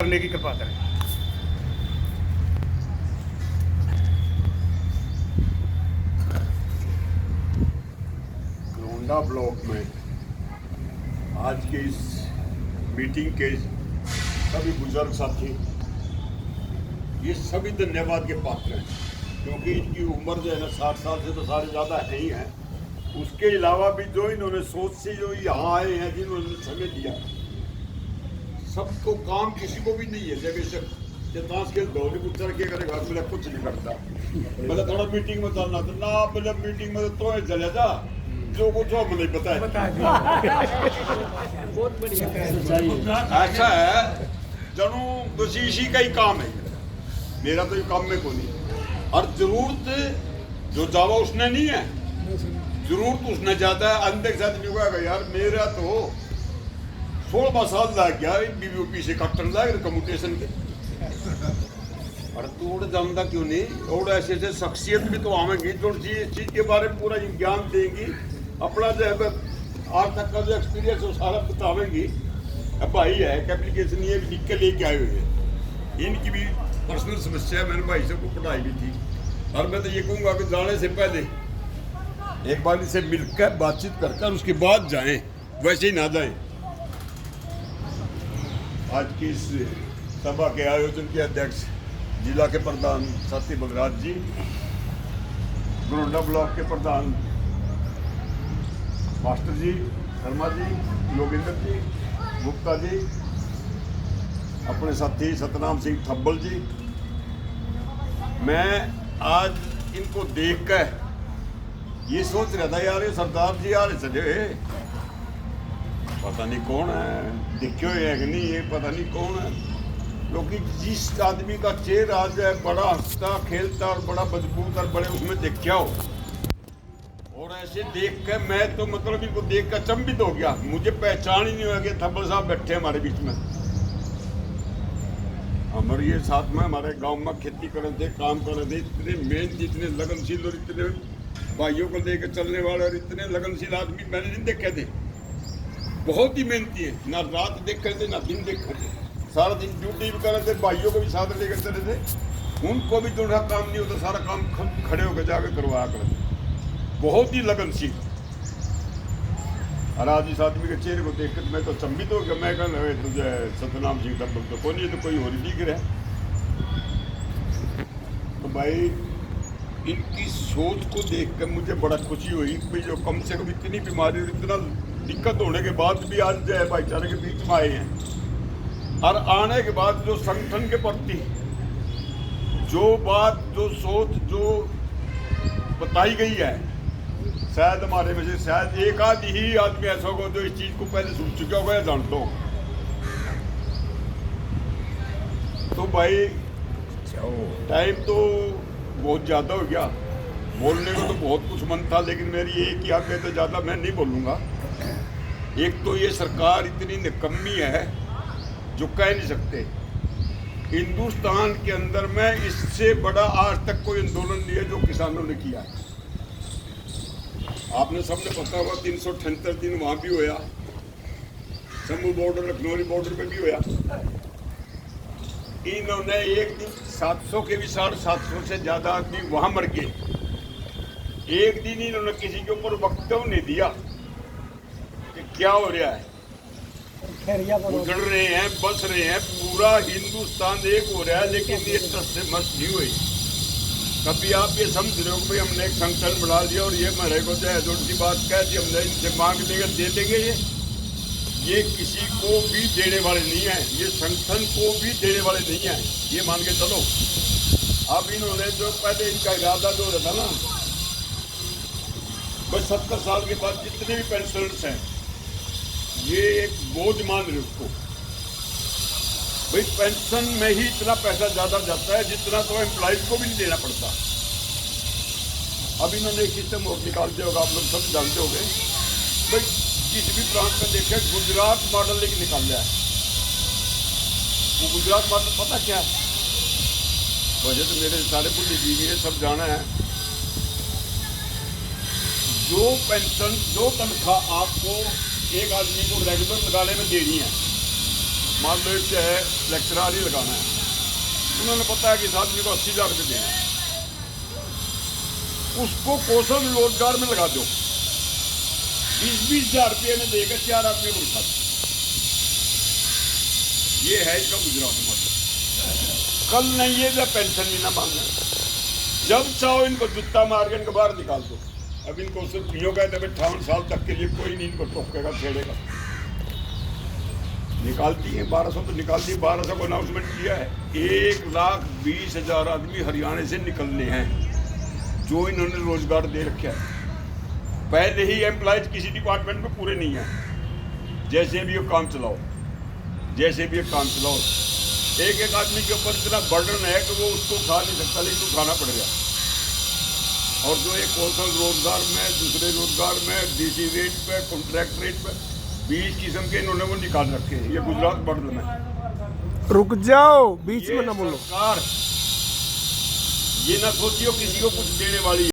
करने की कृपा करें। गोंडा ब्लॉक में आज के इस मीटिंग के सभी बुजुर्ग साथी ये सभी धन्यवाद के पात्र हैं, क्योंकि इनकी उम्र जो है ना 60 साल से तो सारे ज़्यादा है ही हैं। उसके अलावा भी जो इन्होंने सोच से जो यहाँ आए हैं, जिन्होंने समय दिया, सबको काम किसी को भी नहीं है। जब ताश खेल दौड़ी उतर के करेगा, मेरा कुछ नहीं करता। मतलब थोड़ा मीटिंग में चलना तो ना, मतलब मीटिंग में तो चले जा, जो कुछ हो मुझे पता है। ऐसा है जनू बस इसी का ही काम है, मेरा तो ये काम में को नहीं। और जरूरत जो जावा उसने नहीं है, जरूरत उसने ज्यादा है। अंदर के साथ नहीं होगा यार, मेरा तो 16 साल लग गया बीबीओपी से कट्टन लग कम्यूटेशन के। और तू और जानता क्यों नहीं? और ऐसे ऐसे शख्सियत भी तो आवेंगी जो इस चीज के बारे में पूरा ज्ञान देंगी, अपना जो है आज तक का जो एक्सपीरियंस वो सारा बतावेंगी। अब भाई है एप्लीकेशन ये भी लिख के लेके आए हुए हैं, इनकी भी पर्सनल समस्या है। मैंने भाई से को पढ़ाई भी थी, और मैं तो ये कहूँगा कि जाने से पहले एक बार इसे मिलकर बातचीत कर उसके बाद जाएं, वैसे ही ना जाएं। आज की इस सभा के आयोजन के अध्यक्ष जिला के प्रधान साथी बलराज जी, गोंडा ब्लॉक के प्रधान मास्टर जी, शर्मा जी, योगेंद्र जी, गुप्ता जी, अपने साथी सतनाम सिंह थब्बल जी, मैं आज इनको देख कर ये सोच रहा था यार ये सरदार जी आ रहे चले, पता नहीं कौन है, दिखे हुए है कि नहीं ये पता नहीं कौन है। क्योंकि जिस आदमी का चेहरा आज है बड़ा हंसता खेलता और बड़ा मजबूत और बड़े उसमें देखा हो, और ऐसे देख कर मैं तो मतलब इनको देख कर अचंभित हो गया। मुझे पहचान ही नहीं हुआ कि थब्बल साहब बैठे हमारे बीच में। हमारे ये साथ में हमारे गांव में खेती कर रहे थे, काम कर रहे थे, इतने मेहनती, इतने लगनशील और इतने भाइयों को लेकर चलने वाले और इतने लगनशील आदमी मैंने नहीं देखे थे। बहुत ही मेहनती है, ना रात देख रहे थे ना दिन देख रहे थे, सारा दिन ड्यूटी भी कर रहे थे, भाइयों को भी साथ लेकर चले थे। उनको भी थोड़ा काम नहीं होता, सारा काम खड़े होकर जाकर करवाया करते, बहुत ही लगनशील। और आज इस आदमी के चेहरे को देखकर मैं तो अचंभित हो गया। मैं कहना तुझे सतनाम सिंह थब्बल तो कौन, ये तो कोई और ही दिख रहा है। तो भाई इनकी सोच को देखकर मुझे बड़ा खुशी हुई कि जो कम से कम इतनी बीमारी और इतना दिक्कत होने के बाद भी आज जो है भाईचारे के बीच में आए हैं। और आने के बाद जो संगठन के प्रति जो बात, जो सोच, जो बताई गई है, शायद हमारे में से शायद एक आध ही आदमी ऐसा होगा जो इस चीज को पहले सुन चुका होगा या जानता हो। तो भाई टाइम तो बहुत ज़्यादा हो गया, बोलने को तो बहुत कुछ मन था, लेकिन मेरी एक ही आगे तो ज़्यादा मैं नहीं बोलूँगा। एक तो ये सरकार इतनी निकम्मी है जो कह नहीं सकते। हिंदुस्तान के अंदर में इससे बड़ा आज तक कोई आंदोलन नहीं है जो किसानों ने किया है। आपने सबने पता हुआ 378 दिन वहाँ भी होया, शंभू बॉर्डर लखनऊ बॉर्डर पे भी होया। इन्होंने एक दिन 700 के भी 750 से ज़्यादा आदमी वहाँ मर गए। एक दिन इन्होंने किसी के ऊपर वक्तव्य नहीं दिया कि क्या हो रहा है, उजड़ रहे हैं, बस रहे हैं, पूरा हिंदुस्तान एक हो रहा है, लेकिन ये टस से मस नहीं हुई। कभी आप ये समझ रहे हो कि भाई हमने एक संगठन बना लिया और ये मेरे को जो है थोड़ी सी बात कह दी, हमने इनसे मांग लेकर दे देंगे, ये किसी को भी देने वाले नहीं है, ये संगठन को भी देने वाले नहीं है, ये मान के चलो। अब इन्होंने जो पहले इनका इरादा जो रहता ना, बस 70 साल के बाद जितने भी पेंशनर्स हैं ये एक बोझ मान रहे उसको। भाई पेंशन में ही इतना पैसा ज्यादा जाता है जितना तो एम्प्लॉइज को भी नहीं देना पड़ता। अब इन्होंने एक सिस्टम और निकाल दिया होगा, आप लोग सब जानते होंगे। भाई किसी भी प्रांत में देखे गुजरात मॉडल एक निकाल लिया है। वो गुजरात मॉडल पता क्या है? वजह तो मेरे सारे बुद्धिजीवी है, सब जाना है। जो पेंशन, जो तनख्वाह आपको एक आदमी को रेगुलर लगाने में देनी है, मान लो चाहे लेक्चरार ही लगाना है, उन्होंने पता है कि इस आदमी को 80,000 रुपये देना है, उसको कौशल रोजगार में लगा दो, 20-20 हज़ार रुपये में देकर 4 आदमी को बिठा दो। ये है इसका गुजरात मॉडल। कल नहीं है जब पेंशन भी ना मांगे, जब चाहो इनको जूता मार के इनको बाहर निकाल दो। अब इनको सिर्फ यूँ कहते 58 साल तक के लिए कोई नहीं इनको टोकेगा छेड़ेगा। निकालती है 1200 तो निकालती है, 1200 को अनाउंसमेंट किया है। 1,20,000 आदमी हरियाणा से निकलने हैं जो इन्होंने रोजगार दे रखा है। पहले ही एम्प्लॉयज किसी डिपार्टमेंट में पूरे नहीं हैं, जैसे भी ये काम चलाओ, जैसे भी ये काम चलाओ। एक एक आदमी के ऊपर इतना बर्डन है कि वो उसको उठा नहीं सकता, लेकिन उठाना पड़ेगा। और जो एक कौशल रोजगार में, दूसरे रोजगार में, डीसी रेट पे, कॉन्ट्रैक्ट रेट पे 20 किस्म के इन्होंने वो निकाल रखे हैं। ये गुजरात मॉडल में। रुक जाओ, बीच में ना बोलो। सरकार ये ना सोचियो किसी को कुछ देने वाली है।